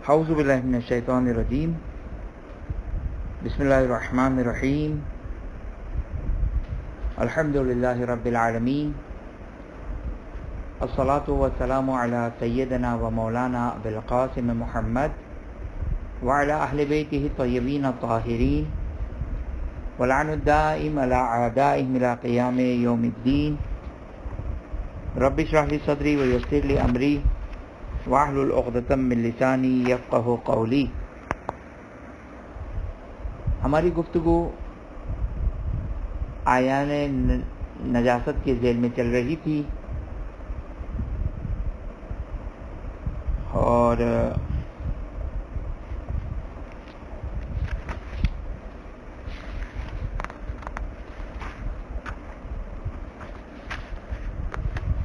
اعوذ باللہ من الشیطان الرجیم بسم اللہ الرحمن الرحیم الحمد للہ رب العالمین الصلاۃ والسلام علی سیدنا و مولانا ابی القاسم محمد وعلی اہل بیتہ الطیبین الطاہرین ولعن الدائم علی اعدائہم الی قیام یوم الدین رب اشرح لی صدری ویسر لی امری واحلل عقدۃ من لسانی یفقہوا قولی۔ ہماری گفتگو آیان نجاست کے ذیل میں چل رہی تھی اور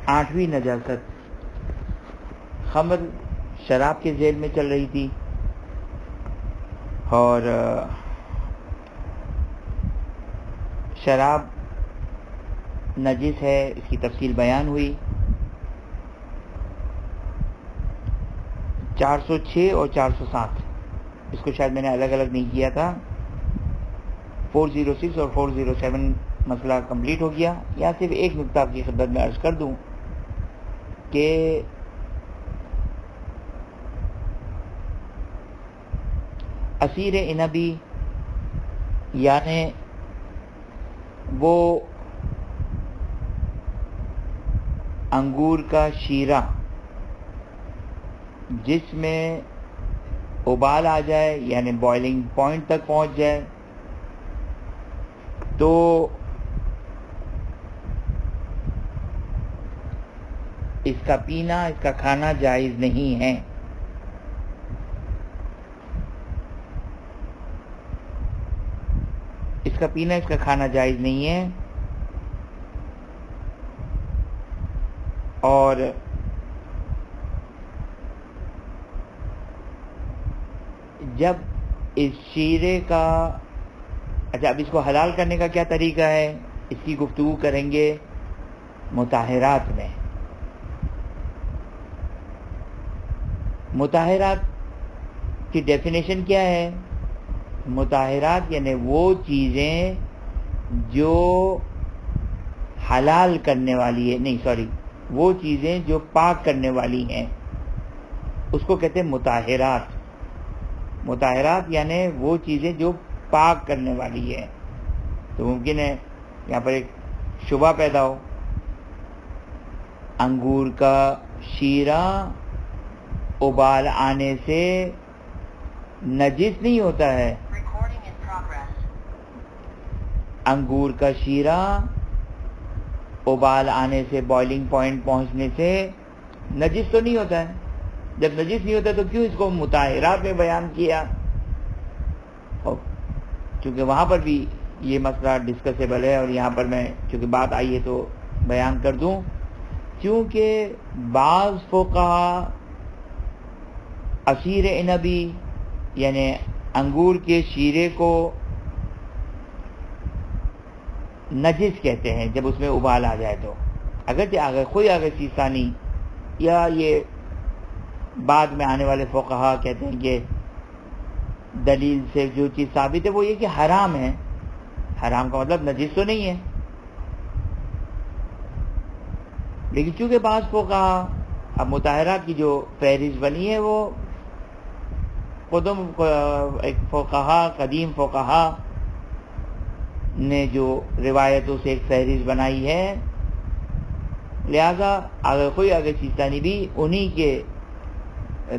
آٹھویں نجاست خمر شراب کے ذیل میں چل رہی تھی اور شراب نجس ہے، اس کی تفصیل بیان ہوئی۔ 406 اور 407 اس کو شاید میں نے الگ الگ نہیں کیا تھا، 406 اور 407 مسئلہ کمپلیٹ ہو گیا۔ یا صرف ایک نقطہ آپ کی خدمت میں عرض کر دوں کہ عصیر عنبی یعنی وہ انگور کا شیرہ جس میں ابال آ جائے یعنی بوائلنگ پوائنٹ تک پہنچ جائے تو اس کا پینا، اس کا کھانا جائز نہیں ہے۔ اس کا پینا، اس کا کھانا جائز نہیں ہے۔ اور جب اس شیرے کا اب اس کو حلال کرنے کا کیا طریقہ ہے، اس کی گفتگو کریں گے مطہرات میں۔ مطہرات کی ڈیفینیشن کیا ہے؟ مطہرات یعنی وہ چیزیں جو حلال کرنے والی ہے، وہ چیزیں جو پاک کرنے والی ہیں، اس کو کہتے ہیں مطہرات۔ مطہرات یعنی وہ چیزیں جو پاک کرنے والی ہے۔ تو ممکن ہے یہاں پر ایک شبہ پیدا ہو، انگور کا شیرہ ابال آنے سے نجس نہیں ہوتا ہے۔ انگور کا شیرہ ابال آنے سے، بوائلنگ پوائنٹ پہنچنے سے نجس تو نہیں ہوتا ہے۔ جب نجس نہیں ہوتا تو کیوں اس کو مطہرات میں بیان کیا؟ چونکہ وہاں پر بھی یہ مسئلہ ڈسکسیبل ہے اور یہاں پر میں چونکہ بات آئی ہے تو بیان کر دوں، چونکہ بعض فقہا عصیر عنبی یعنی انگور کے شیرے کو نجس کہتے ہیں جب اس میں ابال آ جائے تو، اگرچہ اگر سیستانی یا یہ بعد میں آنے والے فقہا کہتے ہیں کہ دلیل سے جو چیز ثابت ہے وہ یہ کہ حرام ہے۔ حرام کا مطلب نجس تو نہیں ہے، لیکن چونکہ بعض فقہا اب مطہرات کی جو فہرست بنی ہے وہ ایک فقہا، قدیم فقہا نے جو روایتوں سے ایک فہرست بنائی ہے، لہذا اگر سیستانی بھی انہی کے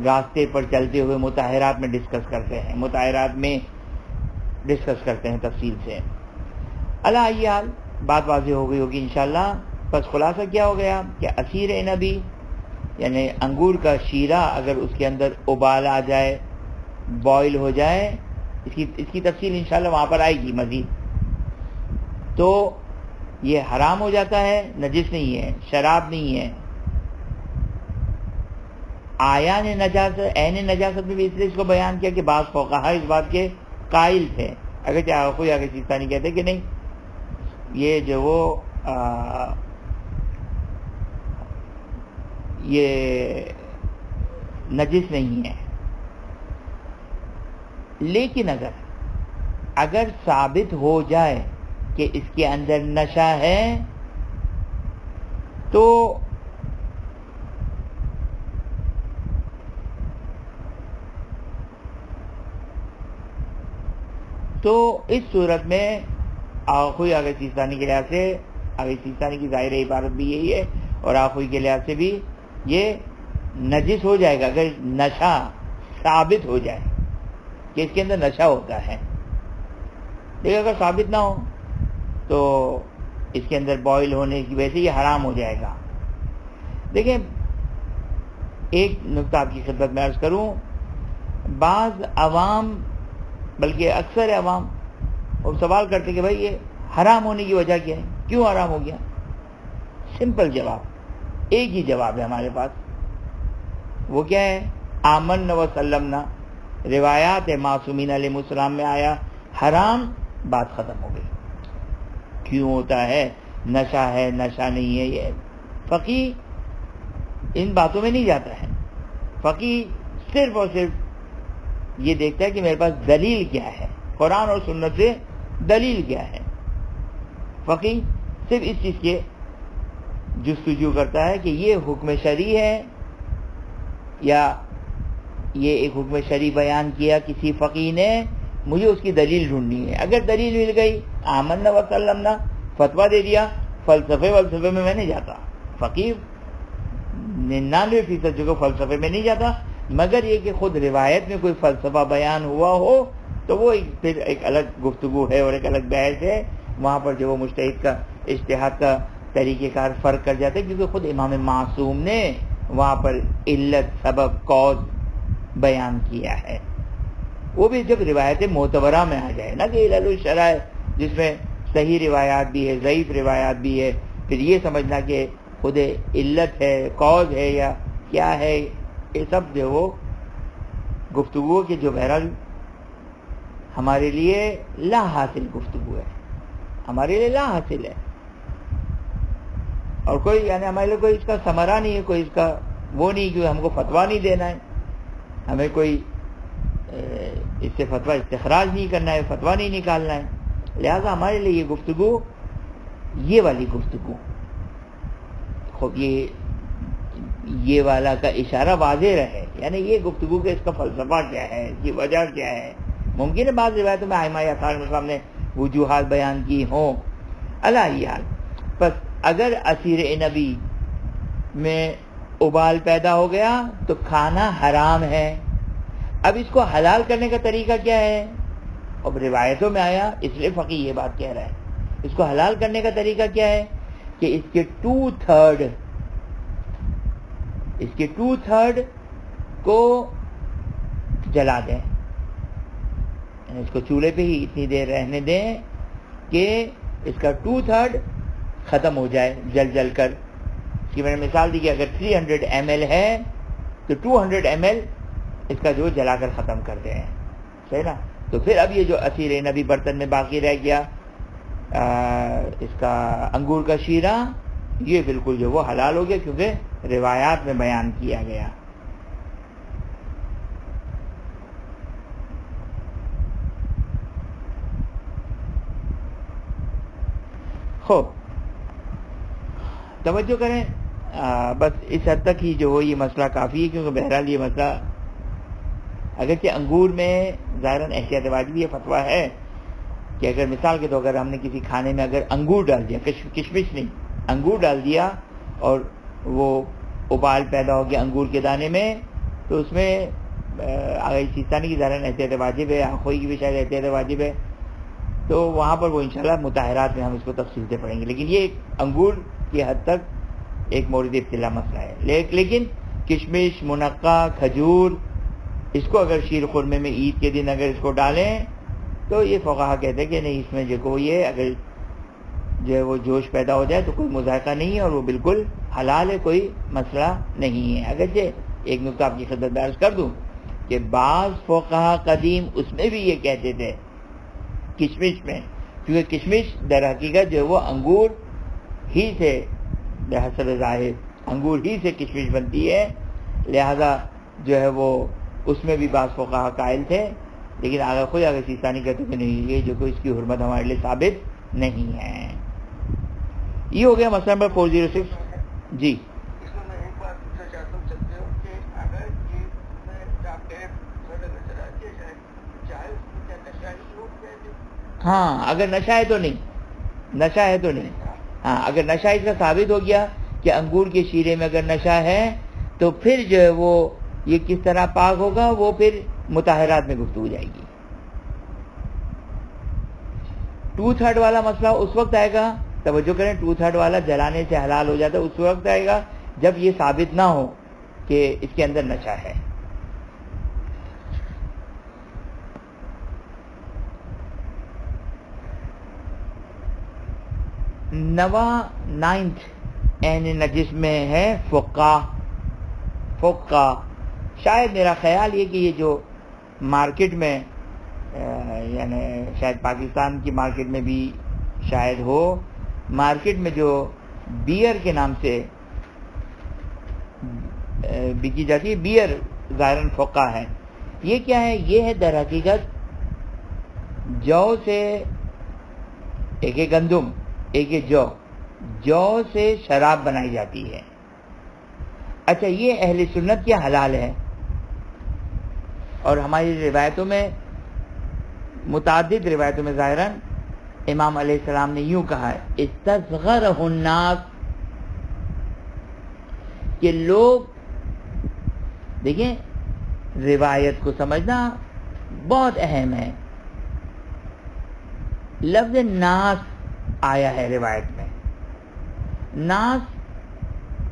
راستے پر چلتے ہوئے مطہرات میں ڈسکس کرتے ہیں تفصیل سے۔ علی ای حال بات واضح ہو گئی ہوگی انشاءاللہ۔ بس خلاصہ کیا ہو گیا کہ عصیر عنبی یعنی انگور کا شیرہ اگر اس کے اندر ابال آ جائے، بوائل ہو جائے، اس کی تفصیل انشاءاللہ وہاں پر آئے گی مزید، تو یہ حرام ہو جاتا ہے، نجس نہیں ہے، شراب نہیں ہے۔ آیان نجاست، عین نجاست میں بھی اس لیے اس کو بیان کیا کہ بعض فقہا اس بات کے قائل تھے، اگرچہ کوئی آگے سیستانی کہتے کہ نہیں، یہ جو وہ یہ نجس نہیں ہے، لیکن اگر ثابت ہو جائے کہ اس کے اندر نشہ ہے تو اس صورت میں آخوئی آغا سیستانی کے لحاظ سے آغا سیستانی کی ظاہر عبارت بھی یہی ہے اور آخوئی کے لحاظ سے بھی یہ نجس ہو جائے گا اگر نشہ ثابت ہو جائے کہ اس کے اندر نشہ ہوتا ہے. لیکن اگر ثابت نہ ہو تو اس کے اندر بوائل ہونے کی وجہ سے یہ حرام ہو جائے گا. دیکھیں ایک نقطہ آپ کی خدمت میں عرض کروں، بعض عوام بلکہ اکثر عوام اور سوال کرتے کہ بھائی یہ حرام ہونے کی وجہ کیا ہے، کیوں حرام ہو گیا؟ سمپل جواب، ایک ہی جواب ہے ہمارے پاس. وہ کیا ہے؟ آمنا و سلمنا، روایات معصومین علیہ السلام میں آیا حرام، بات ختم ہو گئی. کیوں ہوتا ہے؟ نشہ ہے، نشہ نہیں ہے. یہ فقی ان باتوں میں نہیں جاتا ہے. فقی صرف اور صرف یہ دیکھتا ہے کہ میرے پاس دلیل کیا ہے، قرآن اور سنت سے دلیل کیا ہے. فقی صرف اس چیز کے جستجو کرتا ہے کہ یہ حکم شرعی ہے یا یہ ایک حکم شرعی بیان کیا کسی فقی نے، مجھے اس کی دلیل ڈھونڈنی ہے. اگر دلیل مل گئی آمنا و سلمنا، فتویٰ دے دیا. فلسفے میں نہیں جاتا. فقیر 99% جو فلسفے میں نہیں جاتا، مگر یہ کہ خود روایت میں کوئی فلسفہ بیان ہوا ہو تو وہ پھر ایک الگ گفتگو ہے اور ایک الگ بحث ہے. وہاں پر جو وہ مجتہد کا اجتہاد کا طریقہ کار فرق کر جاتے ہیں، کیونکہ خود امام معصوم نے وہاں پر علت، سبب، کاز بیان کیا ہے. وہ بھی جب روایت معتبرہ میں آ جائے، نہ کہ علل الشرائع جس میں صحیح روایات بھی ہے، ضعیف روایات بھی ہے، پھر یہ سمجھنا کہ خود علت ہے، کاز ہے یا کیا ہے. یہ سب جو وہ گفتگو کے جو بہرحال ہمارے لیے لا حاصل گفتگو ہے، ہمارے لیے لا حاصل ہے، اور کوئی یعنی ہمارے لیے کوئی اس کا ثمرہ نہیں ہے، کوئی اس کا وہ نہیں کہ ہم کو فتویٰ نہیں دینا ہے، ہمیں کوئی اس سے فتویٰ استخراج نہیں کرنا ہے، فتویٰ نہیں نکالنا ہے. لہذا ہمارے لیے یہ گفتگو، یہ والی گفتگو، خود یہ والا کا اشارہ واضح رہے، یعنی یہ گفتگو کہ اس کا فلسفہ کیا ہے، اس کی وجہ کیا ہے. ممکن ہے بعض روایتوں میں ائمہ اثار مسلم نے وجوہات بیان کی ہوں. علی حال بس اگر عصیر نبی میں ابال پیدا ہو گیا تو کھانا حرام ہے. اب اس کو حلال کرنے کا طریقہ کیا ہے؟ اب روایتوں میں آیا، اس لیے فقی یہ بات کہہ رہا ہے. اس کو حلال کرنے کا طریقہ کیا ہے کہ اس کے 2/3 کو جلا دیں، یعنی اس کو چولہے پہ ہی اتنی دیر رہنے دیں کہ اس کا 2/3 ختم ہو جائے جل کر. اس کی میں نے مثال دی کہ اگر 300 ml ہے تو 200 ml اس کا جو جلا کر ختم کر دیں، صحیح نا. تو پھر اب یہ جو عصیر نبی برتن میں باقی رہ گیا اس کا انگور کا شیرہ، یہ بالکل جو وہ حلال ہو گیا کیونکہ روایات میں بیان کیا گیا. خوب توجہ کریں، بس اس حد تک ہی جو ہو یہ مسئلہ کافی ہے، کیونکہ بہرحال یہ مسئلہ اگرچہ انگور میں ظاہراً احتیاط واجبی یہ فتویٰ ہے کہ اگر مثال کے طور پر ہم نے کسی کھانے میں اگر انگور ڈال دیا، کشمش نہیں، انگور ڈال دیا اور وہ ابال پیدا ہو گیا انگور کے دانے میں، تو اس میں اگر سیستانی کی ظاہراً احتیاط واجب ہے، آخوئی کی بھی شاید احتیاط واجب ہے، تو وہاں پر وہ انشاءاللہ مطہرات میں ہم اس کو تفصیل سے پڑھیں گے. لیکن یہ انگور کی حد تک ایک مورد ابتلا مسئلہ ہے. لیکن کشمش، منقع، کھجور، اس کو اگر شیر خرمے میں عید کے دن اگر اس کو ڈالیں تو یہ فقہا کہتے ہیں کہ نہیں، اس میں جو کوئی ہے اگر جو ہے وہ جوش پیدا ہو جائے تو کوئی مذائقہ نہیں ہے اور وہ بالکل حلال ہے، کوئی مسئلہ نہیں ہے. اگرچہ ایک نقطہ آپ کی خدمت میں عرض کر دوں کہ بعض فقہا قدیم اس میں بھی یہ کہتے تھے کشمش میں، کیونکہ کشمش در حقیقت جو ہے وہ انگور ہی سے بحسب ظاہر انگور ہی سے کشمش بنتی ہے، لہذا جو ہے وہ اس میں بھی بعض فقہا قائل تھے لیکن آگے خود آگے سیستانی کہتے کہ نہیں، یہ جو کوئی اس کی حرمت ہمارے لیے ثابت نہیں ہے. یہ ہو گیا مسئلہ نمبر 406. جی اس میں ایک بات پوچھنا چاہتا ہوں چلتے ہو کہ اگر یہ چاہے اس میں کیا نشہ ہی ہو گیا؟ ہاں اگر نشہ ہے تو نہیں، نشہ ہے تو نہیں. ہاں اگر نشہ اس کا ثابت ہو گیا کہ انگور کے شیرے میں اگر نشہ ہے تو پھر جو ہے وہ یہ کس طرح پاک ہوگا، وہ پھر مطہرات میں گفتگو جائے گی. 2/3 والا مسئلہ اس وقت آئے گا، توجہ کریں، 2/3 والا جلانے سے حلال ہو جاتا ہے اس وقت آئے گا جب یہ ثابت نہ ہو کہ اس کے اندر نشہ ہے. نواں 9th عین نجس میں ہے فقہ. شاید میرا خیال یہ کہ یہ جو مارکیٹ میں یعنی شاید پاکستان کی مارکیٹ میں بھی شاید ہو، مارکیٹ میں جو بیئر کے نام سے بکی جاتی ہے، بیئر ظاہراً فقہ ہے. یہ کیا ہے؟ یہ ہے در حقیقت جو سے ایک گندم، ایک جو سے شراب بنائی جاتی ہے. اچھا یہ اہل سنت کیا حلال ہے، اور ہماری روایتوں میں متعدد روایتوں میں ظاہراً امام علیہ السلام نے یوں کہا ہے استصغرہ الناس، کہ لوگ دیکھیں روایت کو سمجھنا بہت اہم ہے. لفظ ناس آیا ہے روایت میں. ناس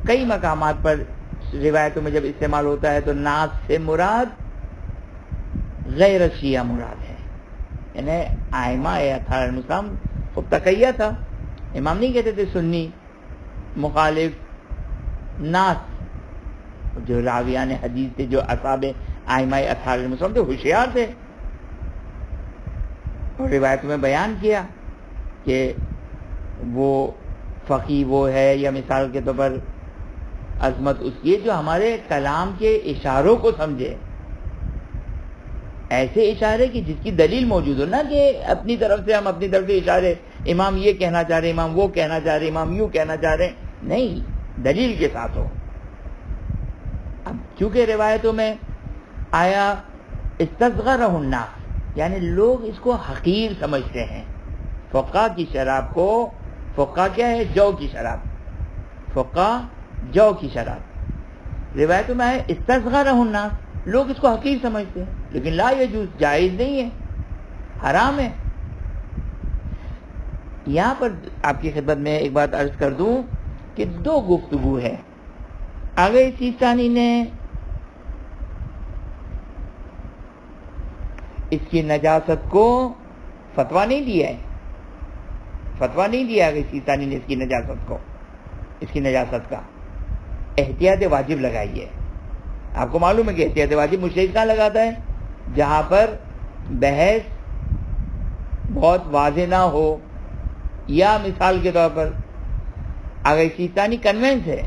کئی مقامات پر روایتوں میں جب استعمال ہوتا ہے تو ناس سے مراد غیر شیعہ مراد ہے. یعنی ائمہ اطہار مسلم خود تقیہ تھا، امام نہیں کہتے تھے سنی مخالف. ناس جو راویان حدیث تھے، جو اصحاب ائمہ اطہار مسلم تھے، ہوشیار تھے، اور روایتوں میں بیان کیا کہ وہ فقی وہ ہے، یا مثال کے طور پر عظمت اس کی جو ہمارے کلام کے اشاروں کو سمجھے، ایسے اشارے کہ جس کی دلیل موجود ہو، نہ کہ اپنی طرف سے ہم اپنی طرف سے اشارے، امام یہ کہنا چاہ رہے، امام وہ کہنا چاہ رہے، امام یوں کہنا چاہ رہے، نہیں، دلیل کے ساتھ ہو. اب چونکہ روایتوں میں آیا استصغرہ الناس، یعنی لوگ اس کو حقیر سمجھتے ہیں. فقہ کی شراب کو، فقہ کیا ہے؟ جو کی شراب، فقہ جو کی شراب. روایتوں میں آیا استصغرہ الناس، لوگ اس کو حقیر سمجھتے ہیں، لیکن لا یجوز، جائز نہیں ہے، حرام ہے. یہاں پر آپ کی خدمت میں ایک بات عرض کر دوں کہ دو گفتگو ہے. آگے سیستانی نے اس کی نجاست کو فتویٰ نہیں دیا ہے، فتویٰ نہیں دیا آگے سیستانی نے اس کی نجاست کو، اس کی نجاست کا احتیاط واجب لگائی ہے. آپ کو معلوم ہے کہ احتیاط واجب مجتہد کہاں لگاتا ہے؟ جہاں پر بحث بہت واضح نہ ہو، یا مثال کے طور پر اگر سیستانی کنوینس ہے،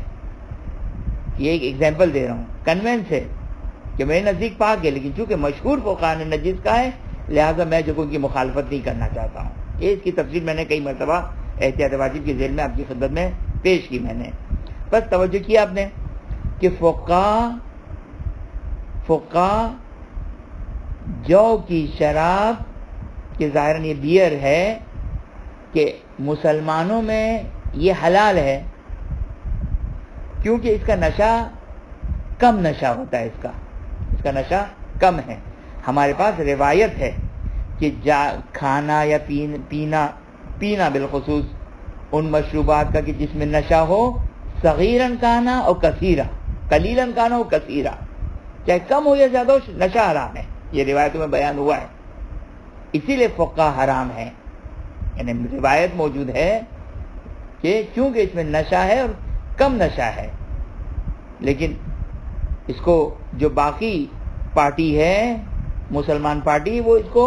یہ ایک ایگزامپل دے رہا ہوں، کنوینس ہے کہ میرے نزدیک پاک ہے، لیکن چونکہ مشہور فقہاء نے نجس کا ہے لہذا میں جو ان کی مخالفت نہیں کرنا چاہتا ہوں. یہ اس کی تفصیل میں نے کئی مرتبہ احتیاط واجب کے ذیل میں آپ کی خدمت میں پیش کی. میں نے بس توجہ کیا آپ نے کہ فقہ جو کی شراب کہ ظاہراً یہ بیئر ہے کہ مسلمانوں میں یہ حلال ہے کیونکہ اس کا نشہ کم نشہ ہوتا ہے، اس کا نشہ کم ہے. ہمارے پاس روایت ہے کہ کھانا یا پینا بالخصوص ان مشروبات کا کہ جس میں نشہ ہو، صغیراً کانا اور کثیرا، قلیلاً کانا اور کثیرا، چاہے کم ہو یا زیادہ ہو، نشہ حرام ہے. یہ روایتوں میں بیان ہوا ہے، اسی لیے فقہ حرام ہے. یعنی روایت موجود ہے کہ چونکہ اس میں نشہ ہے اور کم نشہ ہے، لیکن اس کو جو باقی پارٹی ہے، مسلمان پارٹی، وہ اس کو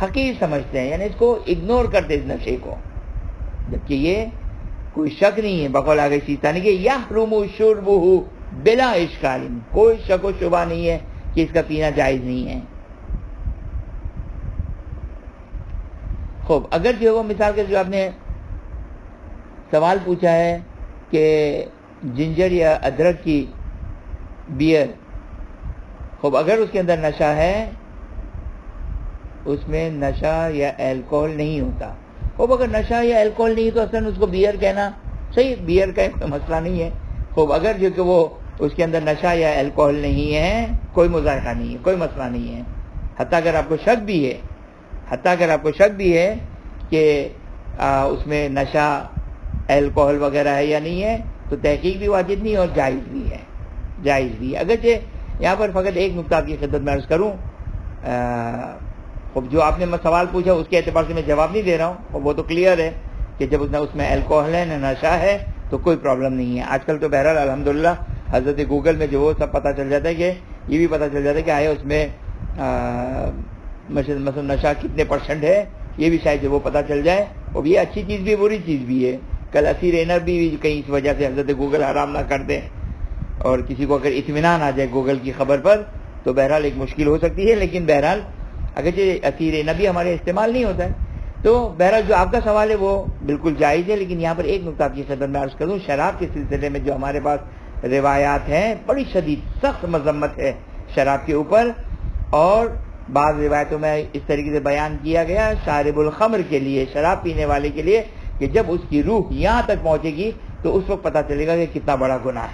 حقیر سمجھتے ہیں، یعنی اس کو اگنور کرتے اس نشے کو، جبکہ یہ کوئی شک نہیں ہے بقول آگے سیستانی کہ یحرم شربہ بلا اشکال، کوئی شک و شبہ نہیں ہے کہ اس کا پینا جائز نہیں ہے. خوب اگر جو وہ مثال کے جو آپ نے سوال پوچھا ہے کہ جنجر یا ادرک کی بیئر، خوب اگر اس کے اندر نشہ ہے، اس میں نشہ یا الکوہل نہیں ہوتا. خوب اگر نشہ یا الکوہل نہیں تو اصلا اس کو بیئر کہنا صحیح، بیئر کا مسئلہ نہیں ہے. خوب اگر جو کہ وہ اس کے اندر نشہ یا الکوہل نہیں ہے، کوئی مذائقہ نہیں ہے، کوئی مسئلہ نہیں ہے. حتیٰ اگر آپ کو شک بھی ہے کہ اس میں نشہ الکوہل وغیرہ ہے یا نہیں ہے، تو تحقیق بھی واجب نہیں اور جائز بھی ہے. اگرچہ یہاں پر فقط ایک نکتہ کی خدمت میں عرض کروں، جو آپ نے سوال پوچھا اس کے اعتبار سے میں جواب نہیں دے رہا ہوں، وہ تو کلیئر ہے کہ جب اس میں الکوہل ہے نہ نشہ ہے تو کوئی پرابلم نہیں ہے. آج کل تو بہرحال الحمدللہ حضرت گوگل میں جو وہ سب پتہ چل جاتا ہے، کہ یہ بھی پتہ چل جاتا ہے کہ آیا اس میں مثلا نشہ کتنے % ہے، یہ بھی شاید جو وہ پتہ چل جائے. اور یہ اچھی چیز بھی بری چیز بھی ہے. کل اسیر انب بھی کہیں اس وجہ سے حضرت گوگل حرام نہ کر دیں اور کسی کو اگر اطمینان آ جائے گوگل کی خبر پر تو بہرحال ایک مشکل ہو سکتی ہے. لیکن بہرحال اگرچہ اسیر نبی ہمارے استعمال نہیں ہوتا ہے، تو بہرحال جو آپ کا سوال ہے وہ بالکل جائز ہے. لیکن یہاں پر ایک نکتہ آپ کی خدمت میں عرض کروں، شراب کے سلسلے میں جو ہمارے پاس روایات ہیں، بڑی شدید سخت مذمت ہے شراب کے اوپر. اور بعض روایتوں میں اس طریقے سے بیان کیا گیا شارب الخمر کے لیے، شراب پینے والے کے لیے، کہ جب اس کی روح یہاں تک پہنچے گی تو اس وقت پتہ چلے گا کہ کتنا بڑا گناہ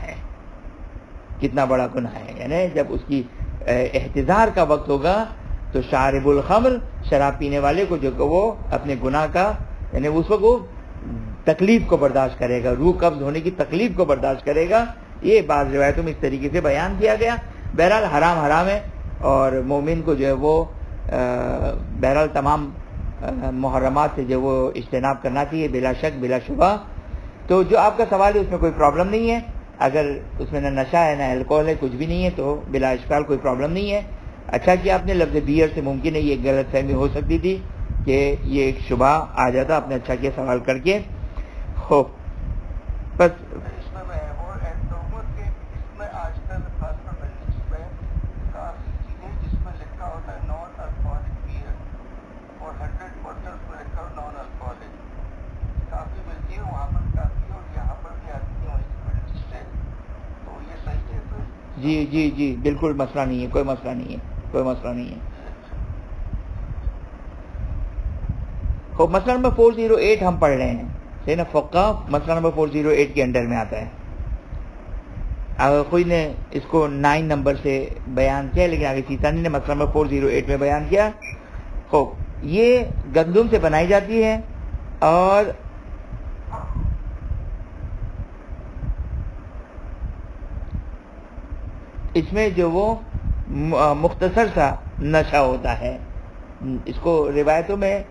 ہے. یعنی جب اس کی احتضار کا وقت ہوگا تو شارب الخمر، شراب پینے والے کو جو کہ وہ اپنے گناہ کا، یعنی اس وقت وہ تکلیف کو برداشت کرے گا، روح قبض ہونے کی تکلیف کو برداشت کرے گا. یہ بعض روایتوں میں اس طریقے سے بیان کیا گیا. بہرحال حرام ہے، اور مومن کو جو ہے وہ بہرحال تمام محرمات سے جو وہ اجتناب کرنا چاہیے بلا شک بلا شبہ. تو جو آپ کا سوال ہے اس میں کوئی پرابلم نہیں ہے. اگر اس میں نہ نشہ ہے نہ الکوہل ہے، کچھ بھی نہیں ہے، تو بلا اشکال کوئی پرابلم نہیں ہے. اچھا کہ آپ نے لفظ بیئر سے ممکن ہے یہ غلط فہمی ہو سکتی تھی کہ یہ ایک شبہ آ جاتا. آپ نے اچھا کیا سوال کر کے. ہو بس اس میں وہ لوگوں کے اس میں آج کل خاص طور پر اس میں کافی چیزیں جس میں لکھا ہوتا ہے نان الکوہلک بیئر اور 100% اس میں لکھا ہو نان الکوہلک، کافی ملتی ہے وہاں پر کافی، اور یہاں پر بھی آتی ہے اس سے. تو یہ صحیح ہے پھر؟ جی بالکل مسئلہ نہیں ہے، کوئی مسئلہ نہیں ہے. خوب مسئلہ نمبر 408 ہم پڑھ رہے ہیں، صحیح نا؟ فقہ مسئلہ نمبر 408 کے انڈر میں آتا ہے. اگر کوئی نے اس کو 9 نمبر سے بیان کیا، لیکن آگے سیسانی نے مسئلہ نمبر 408 میں بیان کیا. خوب یہ گندم سے بنائی جاتی ہے، اور اس میں جو وہ مختصر سا نشہ ہوتا ہے. اس کو روایتوں میں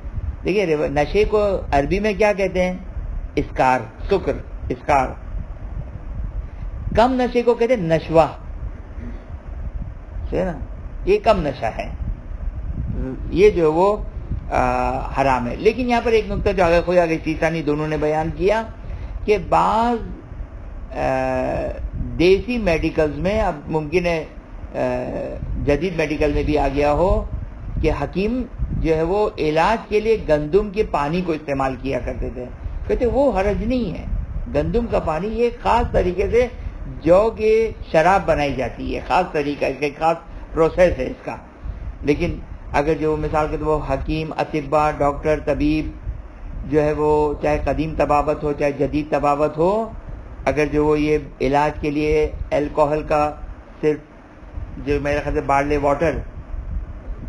دیکھیے، نشے کو عربی میں کیا کہتے ہیں؟ اسکار، سکر، اسکار. کم نشے کو کہتے ہیں نشوہ، صحیح نا؟ یہ کم نشہ ہے، یہ جو وہ حرام ہے. لیکن یہاں پر ایک نقطہ جو آگے سیسانی دونوں نے بیان کیا کہ بعض دیسی میڈیکلز میں، اب ممکن ہے جدید میڈیکل میں بھی آ گیا ہو، کہ حکیم جو ہے وہ علاج کے لیے گندم کے پانی کو استعمال کیا کرتے تھے. کہتے وہ حرج نہیں ہے، گندم کا پانی یہ خاص طریقے سے جو کہ شراب بنائی جاتی ہے، خاص طریقہ، اس کا ایک خاص پروسیس ہے اس کا. لیکن اگر جو مثال کے وہ حکیم، اطباء، ڈاکٹر، طبیب جو ہے وہ چاہے قدیم طبابت ہو چاہے جدید طبابت ہو، اگر جو وہ یہ علاج کے لیے الکوہل کا صرف جو میرے خیال سے بارلے واٹر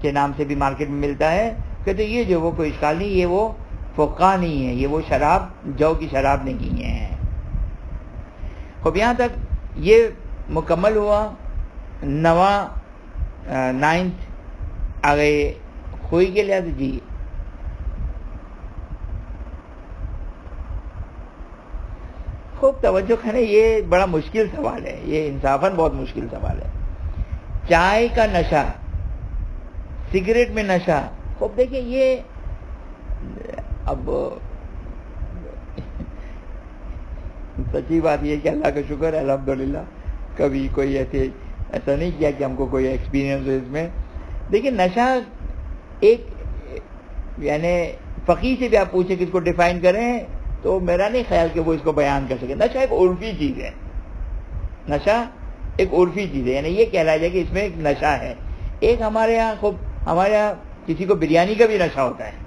کے نام سے بھی مارکیٹ میں ملتا ہے، کہتے یہ جو وہ کوئی اشکال نہیں، یہ وہ فقہ نہیں ہے، یہ وہ شراب جو کی شراب نہیں ہے. خوب یہاں تک یہ مکمل ہوا 9th. آگے خوئی کے لحاظ جی خوب توجہ کریں، یہ بڑا مشکل سوال ہے، یہ انصافاً بہت مشکل سوال ہے. چائے کا نشہ، سگریٹ میں نشہ. خوب دیکھیں یہ اب سچی بات یہ کہ اللہ کا شکر ہے الحمدللہ کبھی کوئی ایسا نہیں کیا کہ ہم کو کوئی ایکسپیرینس ہو اس میں. دیکھیں نشہ ایک یعنی فقیہ سے بھی آپ پوچھیں کہ اس کو ڈیفائن کریں تو میرا نہیں خیال کہ وہ اس کو بیان کر سکے. نشہ ایک عرفی چیز ہے, نشہ ایک عرفی چیز ہے, یعنی یہ کہلایا جائے کہ اس میں ایک نشہ ہے. ایک ہمارے یہاں کسی کو بریانی کا بھی نشہ ہوتا ہے,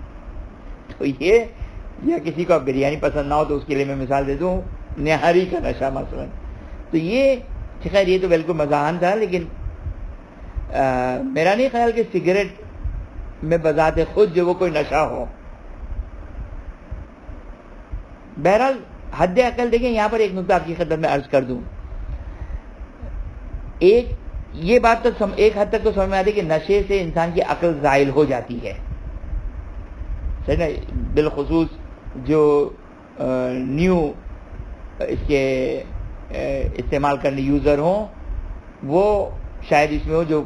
تو یہ یا کسی کو بریانی پسند نہ ہو تو اس کے لیے میں مثال دے دوں نہاری کا نشہ مثلا. تو یہ خیر یہ تو بالکل مزاحن تھا, لیکن میرا نہیں خیال کہ سگریٹ میں بذات خود جو وہ کوئی نشہ ہو. بہرحال حد عقل دیکھیں, یہاں پر ایک نقطہ آپ کی خدمت میں عرض کر دوں. یہ بات تو ایک حد تک تو سمجھ میں آتی ہے کہ نشے سے انسان کی عقل زائل ہو جاتی ہے, صحیح نا. بالخصوص جو نیو اس کے استعمال کرنے یوزر ہوں وہ شاید اس میں ہو, جو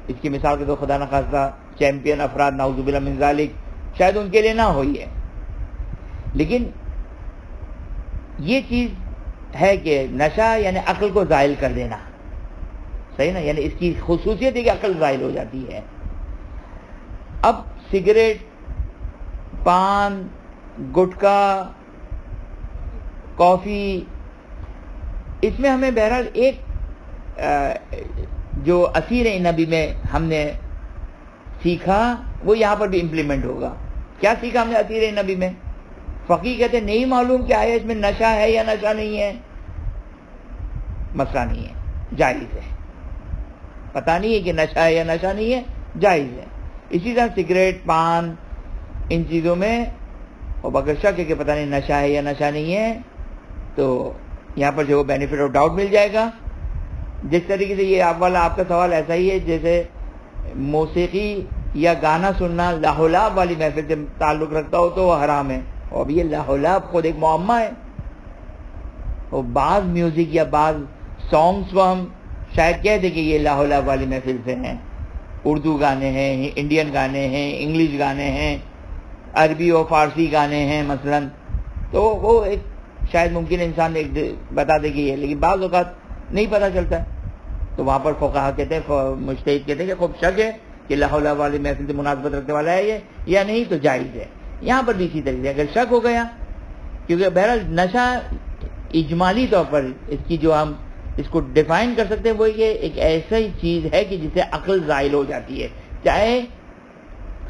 اس کی مثال کے تو خدا نخواستہ چیمپئن افراد نعوذ باللہ من ذالک شاید ان کے لیے نہ ہوئی ہے, لیکن یہ چیز ہے کہ نشہ یعنی عقل کو زائل کر دینا, صحیح نا, یعنی اس کی خصوصیت ہے کہ عقل زائل ہو جاتی ہے. اب سگریٹ, پان, گٹکا, کافی, اس میں ہمیں بہرحال ایک جو اسیر نبی میں ہم نے سیکھا وہ یہاں پر بھی امپلیمنٹ ہوگا. کیا سیکھا ہم نے اسیر نبی میں؟ فقیہ کہتے ہیں نہیں معلوم کہ آیا اس میں نشہ ہے یا نشہ نہیں ہے. مسئلہ نہیں ہے, جائز ہے. پتہ نہیں ہے کہ نشہ ہے یا نشہ نہیں ہے, جائز ہے. اسی طرح سگریٹ, پان, ان چیزوں میں اور اگر شک ہے کہ پتہ نہیں نشہ ہے یا نشہ نہیں ہے تو یہاں پر جو بینیفٹ آف ڈاؤٹ مل جائے گا. جس طریقے سے یہ آپ کا سوال ایسا ہی ہے جیسے موسیقی یا گانا سننا لاہولاب والی محفل سے تعلق رکھتا ہو تو وہ حرام ہے. اور اب یہ لاہولاب خود ایک معمہ ہے. اور بعض میوزک یا بعض سانگز کو ہم شاید کہہ دیں کہ یہ لاہولاب والی محفل سے ہیں. اردو گانے ہیں, انڈین گانے ہیں, انگلش گانے ہیں, عربی اور فارسی گانے ہیں مثلا, تو وہ ایک شاید ممکن انسان ایک بتا دے کہ یہ, لیکن بعض اوقات نہیں پتہ چلتا ہے. تو وہاں پر فقہا کہتے ہیں, مجتہد کہتے ہیں کہ خوب شک ہے کہ لاہولاب والی محفل سے مناسبت رکھنے والا ہے یہ یا نہیں, تو جائز ہے. یہاں پر بھی اسی طریقے سے اگر شک ہو گیا, کیونکہ بہرحال نشہ اجمالی طور پر اس کی جو ہم اس کو ڈیفائن کر سکتے ہیں وہ یہ ایک ایسا ہی چیز ہے کہ جسے عقل زائل ہو جاتی ہے, چاہے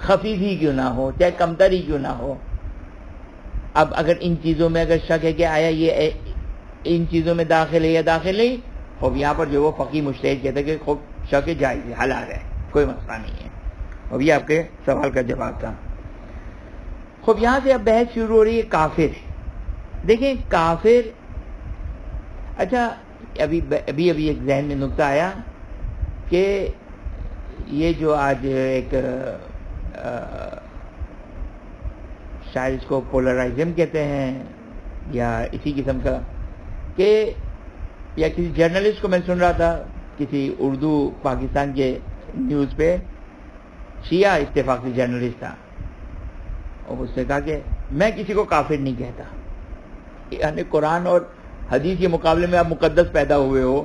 خفیف ہی کیوں نہ ہو, چاہے کمتر ہی کیوں نہ ہو. اب اگر ان چیزوں میں اگر شک ہے کہ آیا یہ ان چیزوں میں داخل ہے یا داخل نہیں, خوب یہاں پر جو وہ فقی مجتہد کہتے ہیں کہ خوب شک جائز ہے, حلال ہے, کوئی مسئلہ نہیں ہے. اب یہ آپ کے سوال کا جواب تھا. خوب یہاں سے اب بحث شروع ہو رہی ہے کافر. دیکھیں کافر, اچھا ابھی ایک ذہن میں نقطہ آیا کہ یہ جو آج ایک شاید اس کو پولرائزم کہتے ہیں یا اسی قسم کا, کہ یا کسی جرنلسٹ کو میں سن رہا تھا کسی اردو پاکستان کے نیوز پہ, شیعہ اتفاقی جرنلسٹ تھا, اور اس نے کہا کہ میں کسی کو کافر نہیں کہتا. یعنی قرآن اور حدیث کے مقابلے میں آپ مقدس پیدا ہوئے ہو,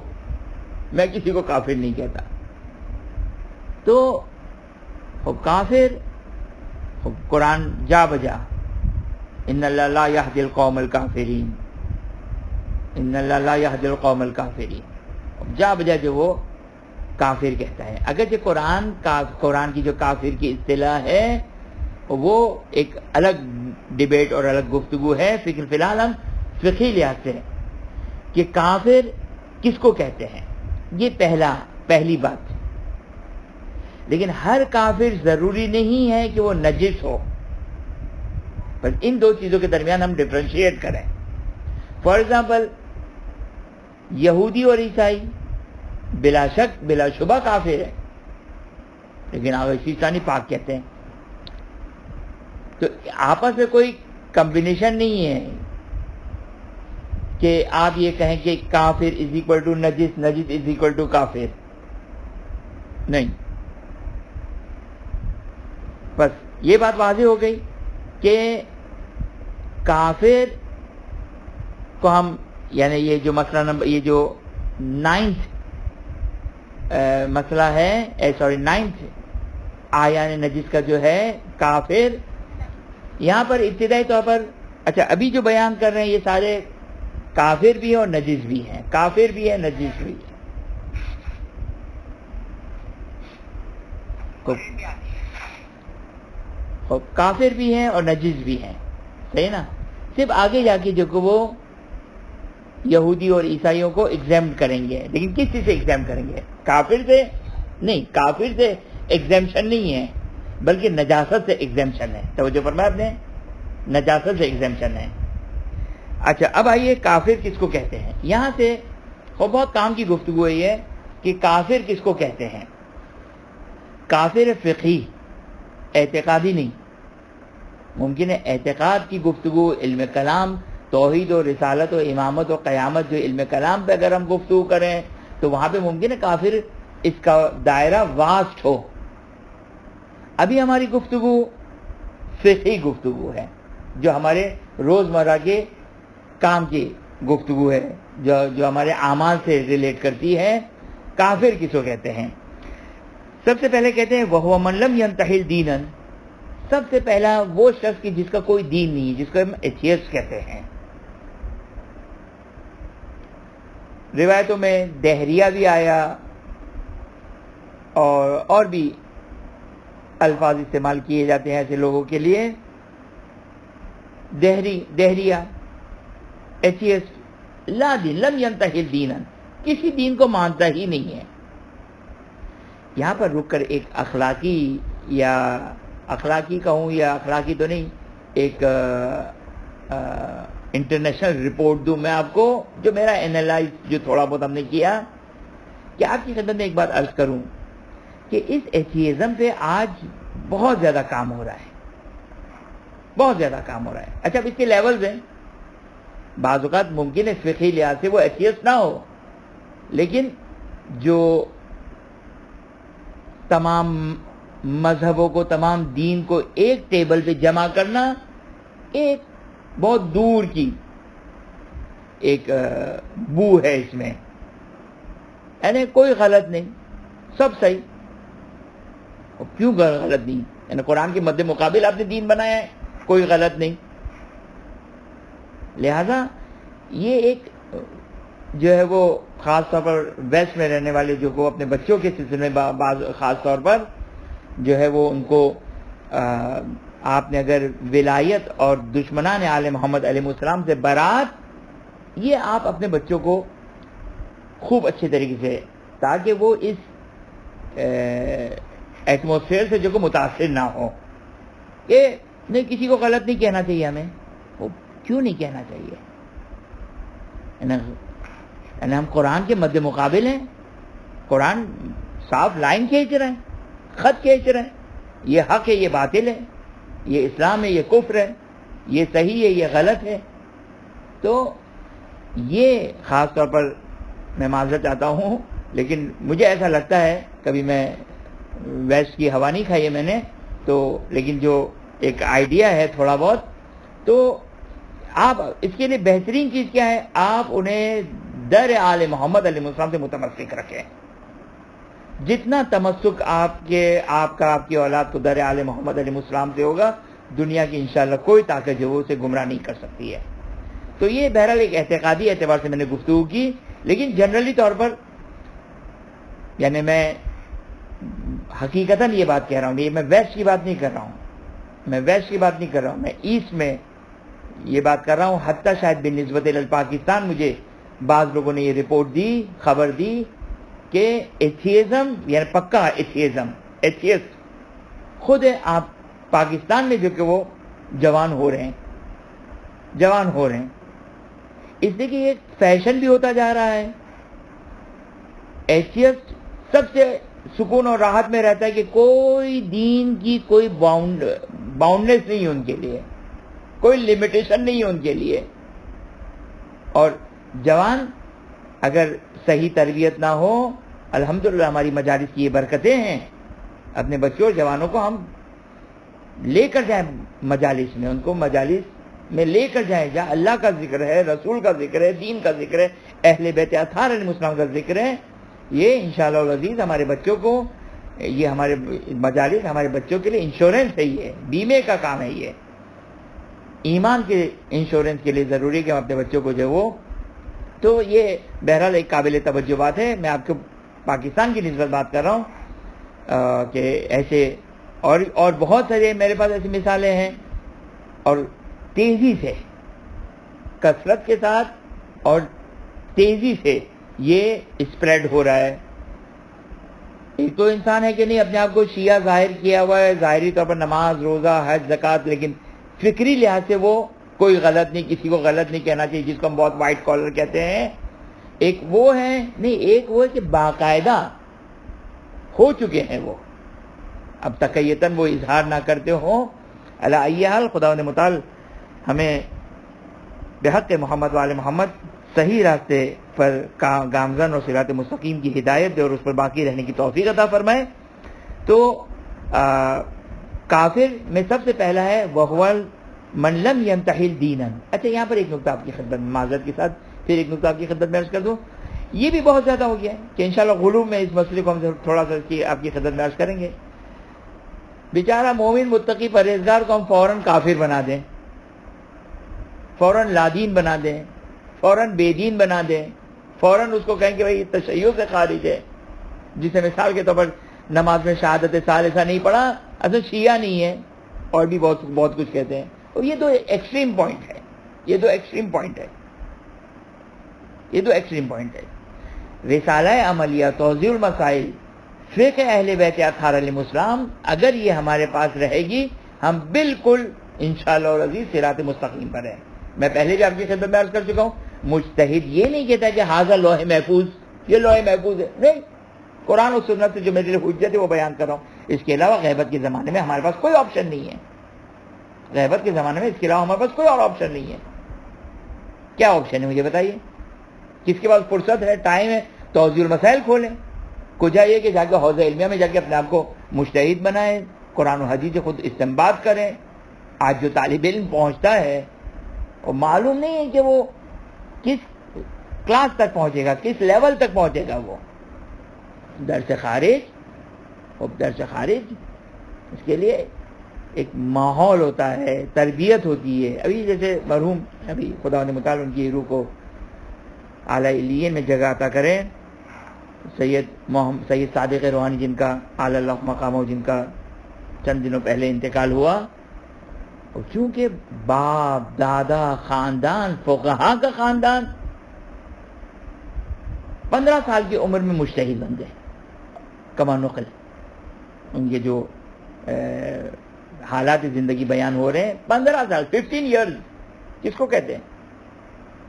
میں کسی کو کافر نہیں کہتا. تو کافر قرآن جا بجا ان اللہ لا یہدی القوم الکافرین, ان اللہ لا یہدی القوم الکافرین, جا بجا جو وہ کافر کہتا ہے. اگرچہ قرآن کی جو کافر کی اصطلاح ہے وہ ایک الگ ڈیبیٹ اور الگ گفتگو ہے. فی الحال ہم فقہی لحاظ سے کہ کافر کس کو کہتے ہیں, یہ پہلی بات. لیکن ہر کافر ضروری نہیں ہے کہ وہ نجس ہو, بس ان دو چیزوں کے درمیان ہم ڈفرینشیٹ کریں. فار ایگزامپل یہودی اور عیسائی بلا شک بلا شبہ کافر ہے, لیکن عیسانی پاک کہتے ہیں. تو آپس میں کوئی کمبینیشن نہیں ہے کہ آپ یہ کہیں کہ کافر از اکول ٹو نجس, نجس از اکول ٹو کافر, نہیں. بس یہ بات واضح ہو گئی کہ کافر کو ہم, یعنی یہ جو مسئلہ نمبر, یہ جو 9th مسئلہ ہے, 9th آیان نجس کا جو ہے کافر, یہاں پر ابتدائی طور پر اچھا ابھی جو بیان کر رہے ہیں یہ سارے کافر بھی ہیں اور نجس بھی ہیں، کافر بھی ہے نجس بھی ہے. کافر بھی ہیں اور نجس بھی ہیں، صحیح نا. صرف آگے جا کے جو کہ وہ یہودی اور عیسائیوں کو ایگزیمٹ کریں گے، لیکن کس چیز سے ایگزیمٹ کریں گے؟ کافر سے نہیں، کافر سے ایگزیمشن نہیں ہے بلکہ نجاست سے ایگزیمشن ہے. توجہ فرمایا آپ نے، نجاست سے ایگزیمشن ہے. اچھا اب آئیے کافر کس کو کہتے ہیں. یہاں سے بہت کام کی گفتگو ہے یہ کہ کافر کس کو کہتے ہیں. کافر فقہی، اعتقادی نہیں. ممکن ہے اعتقاد کی گفتگو، علم کلام، توحید و رسالت و امامت و قیامت جو علم کلام پہ اگر ہم گفتگو کریں تو وہاں پہ ممکن ہے کافر اس کا دائرہ واسٹ ہو. ابھی ہماری گفتگو فقہی گفتگو ہے، جو ہمارے روزمرہ کے کام کی گفتگو ہے، جو ہمارے اعمال سے ریلیٹ کرتی ہے. کافر کس کو کہتے ہیں؟ سب سے پہلے کہتے ہیں وَهُوَ مَن لَمْ يَنْتَحِلْ دِينًا. سب سے پہلا وہ شخص کی جس کا کوئی دین نہیں، جس کو ہم ایتھیسٹ کہتے ہیں. روایتوں میں دہریہ بھی آیا اور بھی الفاظ استعمال کیے جاتے ہیں ایسے لوگوں کے لیے. دہریہ، ایتھیسٹ، لا دین، لم ينتحل دینا، کسی دین کو مانتا ہی نہیں ہے. یہاں پر رک کر ایک اخلاقی کہوں یا اخلاقی تو نہیں، ایک انٹرنیشنل رپورٹ دوں میں آپ کو، جو میرا اینالائز جو تھوڑا بہت ہم نے کیا، کہ آپ کی خدمت میں ایک بات عرض کروں کہ اس ایتھیزم پہ آج بہت زیادہ کام ہو رہا ہے، بہت زیادہ کام ہو رہا ہے. اچھا اب اس کے لیولز ہیں. بعض اوقات ممکن ہے فقہی لحاظ سے وہ ایتھیسٹ نہ ہو، لیکن جو تمام مذہبوں کو، تمام دین کو ایک ٹیبل پہ جمع کرنا ایک بہت دور کی ایک بو ہے اس میں، یعنی کوئی غلط نہیں، سب صحیح. کیوں غلط نہیں؟ یعنی قرآن کے مد مقابل آپ نے دین بنایا ہے، کوئی غلط نہیں. لہذا یہ ایک جو ہے وہ خاص طور پر ویسٹ میں رہنے والے جو کو اپنے بچوں کے سلسلے میں بعض خاص طور پر جو ہے وہ ان کو آپ نے اگر ولایت اور دشمنان آل محمد علیہ السلام سے برات، یہ آپ اپنے بچوں کو خوب اچھے طریقے سے، تاکہ وہ اس ایٹماسفیئر سے جو کو متاثر نہ ہو. کہ نہیں، کسی کو غلط نہیں کہنا چاہیے ہمیں. وہ کیوں نہیں کہنا چاہیے؟ یعنی ہم قرآن کے مد مقابل ہیں. قرآن صاف لائن کھینچ رہے ہیں، خط کھینچ رہے ہیں. یہ حق ہے، یہ باطل ہے، یہ اسلام ہے، یہ کفر ہے، یہ صحیح ہے، یہ غلط ہے. تو یہ خاص طور پر میں معذرت چاہتا ہوں، لیکن مجھے ایسا لگتا ہے، کبھی میں ویسٹ کی ہوا نہیں کھائی ہے میں نے تو، لیکن جو ایک آئیڈیا ہے تھوڑا بہت، تو آپ اس کے لیے بہترین چیز کیا ہے؟ آپ انہیں در آل محمد علیہ السلام سے متمسک رکھیں. جتنا تمسک آپ کی اولاد کو در آل محمد علیہ السلام سے ہوگا، دنیا کی انشاءاللہ کوئی طاقت جو اسے گمراہ نہیں کر سکتی ہے. تو یہ بہرحال ایک اعتقادی اعتبار سے میں نے گفتگو کی، لیکن جنرلی طور پر یعنی میں حقیقتاً یہ بات کہہ رہا ہوں، یہ میں ویسٹ کی بات نہیں کر رہا ہوں، میں ایسٹ میں یہ بات کر رہا ہوں. حتیٰ شاید بالنسبت پاکستان مجھے بعض لوگوں نے یہ رپورٹ دی، خبر دی کہ ایتھیزم یعنی پکا ایتھیسٹ خود آپ پاکستان میں جو کہ وہ جوان ہو رہے ہیں. اس لیے کہ یہ فیشن بھی ہوتا جا رہا ہے. ایتھیسٹ سب سے سکون اور راحت میں رہتا ہے کہ کوئی دین کی کوئی باؤنڈنس نہیں ہے ان کے لیے، کوئی لمیٹیشن نہیں ہے ان کے لیے. اور جوان اگر صحیح تربیت نہ ہو، الحمدللہ ہماری مجالس کی یہ برکتیں ہیں، اپنے بچوں اور جوانوں کو ہم لے کر جائیں مجالس میں، ان کو مجالس میں لے کر جائیں جہاں اللہ کا ذکر ہے، رسول کا ذکر ہے، دین کا ذکر ہے، اہل بیت اطہار علیہ السلام کا ذکر ہے. یہ انشاءاللہ العزیز ہمارے بچوں کو، یہ ہمارے مجالس ہمارے بچوں کے لیے انشورنس ہے، یہ بیمے کا کام ہے. یہ ایمان کے انشورنس کے لیے ضروری ہے کہ ہم اپنے بچوں کو جو ہے وہ، تو یہ بہرحال ایک قابل توجہ بات ہے. میں آپ کو پاکستان کی نسبت بات کر رہا ہوں کہ ایسے اور بہت سارے میرے پاس ایسی مثالیں ہیں، اور تیزی سے، کثرت کے ساتھ اور تیزی سے یہ اسپریڈ ہو رہا ہے. ایک تو انسان ہے کہ نہیں اپنے آپ کو شیعہ ظاہر کیا ہوا ہے، ظاہری طور پر نماز، روزہ، حج، زکوٰۃ، لیکن فکری لحاظ سے وہ کوئی غلط نہیں، کسی کو غلط نہیں کہنا چاہیے، جس کو ہم بہت وائٹ کالر کہتے ہیں. ایک وہ ہے نہیں، ایک وہ ہے کہ باقاعدہ ہو چکے ہیں وہ، اب تقیتاً وہ اظہار نہ کرتے ہوں. علی ای حال خداوند متعال ہمیں بحق محمد وآل محمد صحیح راستے پر گامزن اور صراط مستقیم کی ہدایت دے اور اس پر باقی رہنے کی توفیق عطا فرمائے. تو کافر میں سب سے پہلا ہے وَهُوَ مَن لَمْ يَنْتَحِلْ دِينًا. اچھا یہاں پر ایک نقطہ آپ کی خدمت میں معذرت کے ساتھ پھر ایک نقطہ آپ کی خدمت میں عرض کر دوں. یہ بھی بہت زیادہ ہو گیا ہے کہ انشاءاللہ غلو میں اس مسئلے کو ہم تھوڑا سا آپ کی خدمت میں عرض کریں گے. بیچارہ مومن متقی پرہیزگار کو ہم فوراً کافر بنا دیں، فوراً لادین بنا دیں، فوراً بے دین بنا دیں، فوراً اس کو کہیں کہ بھائی تشیع سے خارج ہے. جسے مثال کے طور پر نماز میں شہادت ثالثہ نہیں پڑھا، اصل شیعہ نہیں ہے، اور بھی بہت کچھ کہتے ہیں. اور یہ تو ایکسٹریم پوائنٹ ہے، یہ تو ایکسٹریم پوائنٹ ہے. رسالہ عملیہ توضیح المسائل فقہ اہل بیت اطہار علیہم السلام اگر یہ ہمارے پاس رہے گی، ہم بالکل انشاءاللہ العزیز صراط مستقیم پر ہیں. میں پہلے بھی آپ کی خدمت میں عرض کر چکا ہوں، مجتہد یہ نہیں کہتا کہ ھذا لوح محفوظ، یہ لوح محفوظ ہے، نہیں. قرآن و سنت سے جو میرے لیے حجت ہے وہ بیان کر رہا ہوں. اس کے علاوہ غیبت کے زمانے میں ہمارے پاس کوئی آپشن نہیں ہے. غیبت کے زمانے میں اس کے علاوہ ہمارے پاس کوئی اور آپشن نہیں ہے. کیا آپشن ہے مجھے بتائیے؟ کس کے پاس فرصت ہے، ٹائم ہے؟ توضیح المسائل کھولیں. کو چاہیے کہ جا کے حوض علمیہ میں جا کے اپنے آپ کو مجتہد بنائیں، قرآن و حدیث سے خود استنباط کریں. آج جو طالب علم پہنچتا ہے اور معلوم نہیں ہے کہ وہ کس کلاس تک پہنچے گا، کس لیول تک پہنچے گا. وہ درس خارج اس کے لیے ایک ماحول ہوتا ہے، تربیت ہوتی ہے. ابھی جیسے مرحوم ابھی خداوند متعال ان کی روح کو اعلیٰ علیین میں جگہ عطا کریں، سید صادق روحانی جن کا اعلی اللہ مقام، جن کا چند دنوں پہلے انتقال ہوا، اور چونکہ باپ دادا خاندان فقہا کا خاندان، 15 سال کی عمر میں مجتہد بن گئے. کما نقل ان کے جو حالات زندگی بیان ہو رہے ہیں، 15 سال 15 ایئرز کس کو کہتے ہیں؟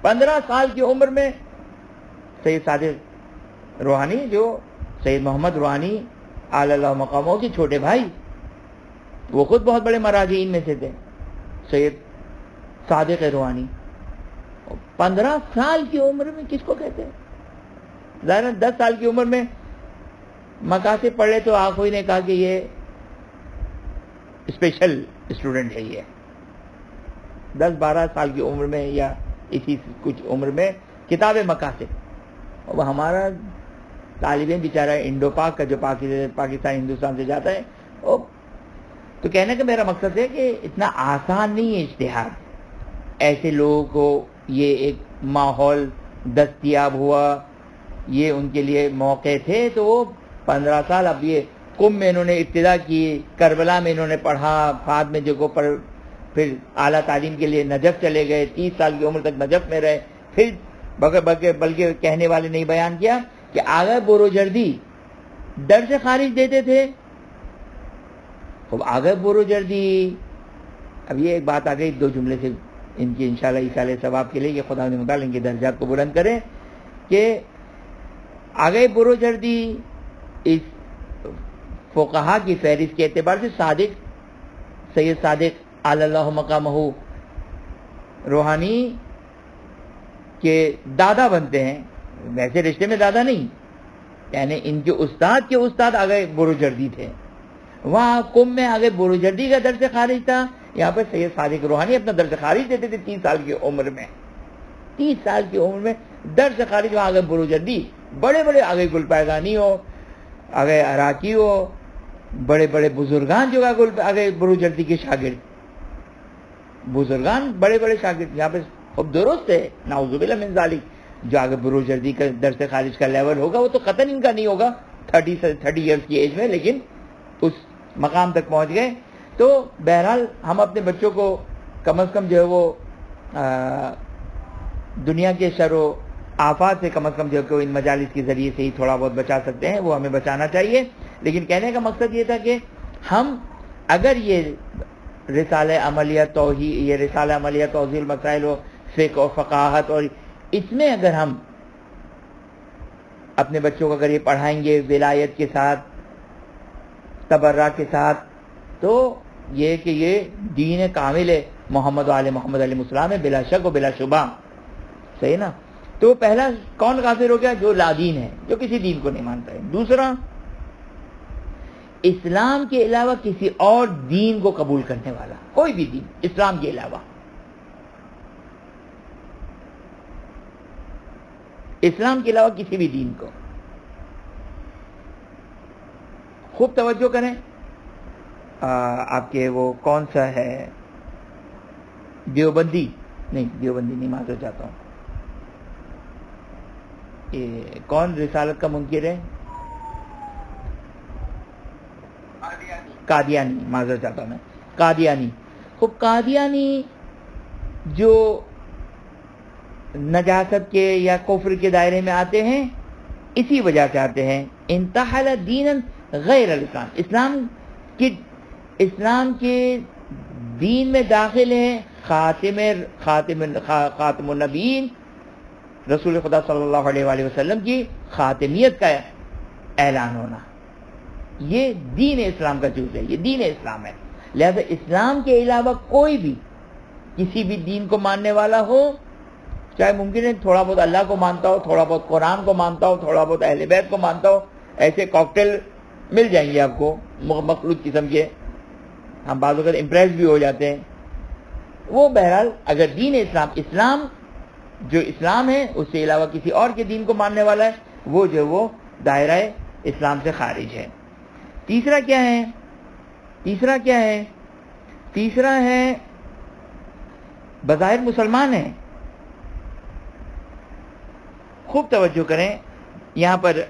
15 سال کی عمر میں سید صادق روحانی، جو سید محمد روحانی اعلی اللہ مقاموں کے چھوٹے بھائی، وہ خود بہت بڑے مراجعین میں سے تھے، سید صادق روحانی. 15 سال کی عمر میں کس کو کہتے ہیں؟ ظاہر 10 سال کی عمر میں مقاصد پڑھے تو آخوئی نے کہا کہ یہ اسپیشل اسٹوڈنٹ ہے. یہ 10-12 سال کی عمر میں یا اسی کچھ عمر میں کتاب مقاصد. اور ہمارا طالب علم بیچارہ انڈو پاک کا جو پاکستان ہندوستان سے جاتا ہے، تو کہنے کا میرا مقصد ہے کہ اتنا آسان نہیں ہے اجتہاد. ایسے لوگوں کو یہ ایک ماحول دستیاب ہوا، یہ ان کے لیے موقع تھے، تو وہ 15 سال، اب یہ قم میں انہوں نے ابتدا کی، کربلا میں انہوں نے پڑھا، بعد میں جو پھر اعلیٰ تعلیم کے لیے نجف چلے گئے، 30 سال کی عمر تک نجف میں رہے. پھر بلکہ کہنے والے نے بیان کیا کہ آگے بروجردی درس خارج دیتے تھے. آگے بروجردی، اب یہ ایک بات آ گئی، 2 جملے سے ان کی انشاءاللہ ایصال ثواب کے لیے کہ خدا متعال ان کے درجات کو بلند کرے، کہ آگے بروجردی اس فقہا کی فہرست کے اعتبار سے سید صادق اعلی اللہ مقامہ روحانی کے دادا بنتے ہیں. ویسے رشتے میں دادا نہیں، یعنی ان کے استاد کے استاد آگے بروجردی تھے. وہاں قم میں آگے بروجردی کا درس خارج تھا، یہاں پر سید صادق روحانی اپنا درس خارج دیتے تھے 30 سال کی عمر میں. 30 سال کی عمر میں درس خارج، وہاں آگے بروجردی، بڑے بڑے آگے گلپائگانی ہو، آگے عراقی ہو، بڑے بڑے بزرگان جو آگے بروجردی کے شاگرد. بزرگان بڑے بڑے شاگرد یہاں پہ خب درست ہے، نعوذ باللہ من ذالک، جو آگے بروجردی کا درس خارج کا لیول ہوگا وہ تو قطعاً ان کا نہیں ہوگا 30 ایئرس کی ایج میں، لیکن اس مقام تک پہنچ گئے. تو بہرحال ہم اپنے بچوں کو کم از کم جو ہے وہ دنیا کے شر و آفات سے کم از کم جو ہے کہ ان مجالس کے ذریعے سے ہی تھوڑا بہت بچا سکتے ہیں، وہ ہمیں بچانا چاہیے. لیکن کہنے کا مقصد یہ تھا کہ ہم اگر یہ رسالہ عملیہ توحید، یہ رسالہ عملیہ توضیح المسائل و فقہ و فقاہت، اور اس میں اگر ہم اپنے بچوں کو اگر یہ پڑھائیں گے ولایت کے ساتھ، تبرع کے ساتھ، تو یہ کہ یہ دین کامل ہے محمد و آل محمد علیہ السلام ہے بلا شک و بلا شبہ. صحیح نا؟ تو پہلا کون کافر ہو گیا؟ جو لا دین ہے، جو کسی دین کو نہیں مانتا ہے. دوسرا، اسلام کے علاوہ کسی اور دین کو قبول کرنے والا، کوئی بھی دین اسلام کے علاوہ، اسلام کے علاوہ کسی بھی دین کو. خوب توجہ کریں، آپ کے وہ کون سا ہے، دیوبندی نہیں، معذرت چاہتا ہوں، یہ کون رسالت کا منکر ہے؟ قادیانی، معذرت چاہتا ہوں میں، قادیانی. خوب قادیانی جو نجاست کے یا کفر کے دائرے میں آتے ہیں، اسی وجہ سے آتے ہیں. انتحل دینا غیر الاسلام، اسلام کے دین میں داخل ہے خاتم النبیین، رسول خدا صلی اللہ علیہ وآلہ وسلم کی خاتمیت کا اعلان ہونا. یہ دین اسلام کا جز ہے، یہ دین اسلام ہے. لہذا اسلام کے علاوہ کوئی بھی کسی بھی دین کو ماننے والا ہو، چاہے ممکن ہے تھوڑا بہت اللہ کو مانتا ہو، تھوڑا بہت قرآن کو مانتا ہو، تھوڑا بہت اہل بیت کو مانتا ہو، ایسے کاکٹیل مل جائیں گے آپ کو مخلوط قسم کے، ہم بعض اوقات امپریس بھی ہو جاتے ہیں. وہ بہرحال اگر دین اسلام جو اسلام ہے اس سے علاوہ کسی اور کے دین کو ماننے والا ہے، وہ جو وہ دائرہ اسلام سے خارج ہے. تیسرا کیا ہے؟ تیسرا ہے بظاہر مسلمان ہے. خوب توجہ کریں، یہاں پر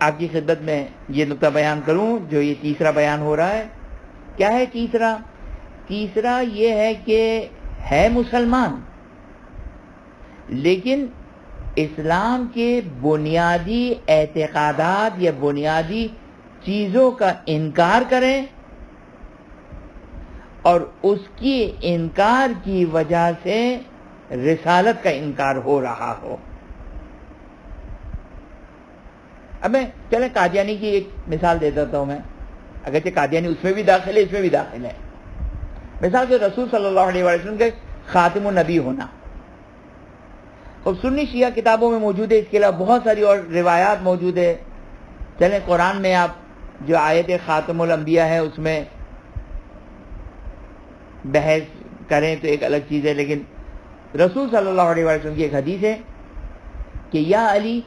آپ کی خدمت میں یہ نقطہ بیان کروں جو یہ تیسرا بیان ہو رہا ہے. کیا ہے تیسرا یہ ہے کہ ہے مسلمان، لیکن اسلام کے بنیادی اعتقادات یا بنیادی چیزوں کا انکار کریں، اور اس کی انکار کی وجہ سے رسالت کا انکار ہو رہا ہو. اب میں چلیں قادیانی کی ایک مثال دے دیتا ہوں میں، اگرچہ قادیانی اس میں بھی داخل ہے، اس میں بھی داخل ہے. مثال کے رسول صلی اللہ علیہ وسلم کے خاتم النبی ہونا، اور سنی شیعہ کتابوں میں موجود ہے. اس کے علاوہ بہت ساری اور روایات موجود ہے. چلیں قرآن میں آپ جو آیت خاتم الانبیاء ہے اس میں بحث کریں تو ایک الگ چیز ہے، لیکن رسول صلی اللہ علیہ وسلم کی ایک حدیث ہے کہ یا علی،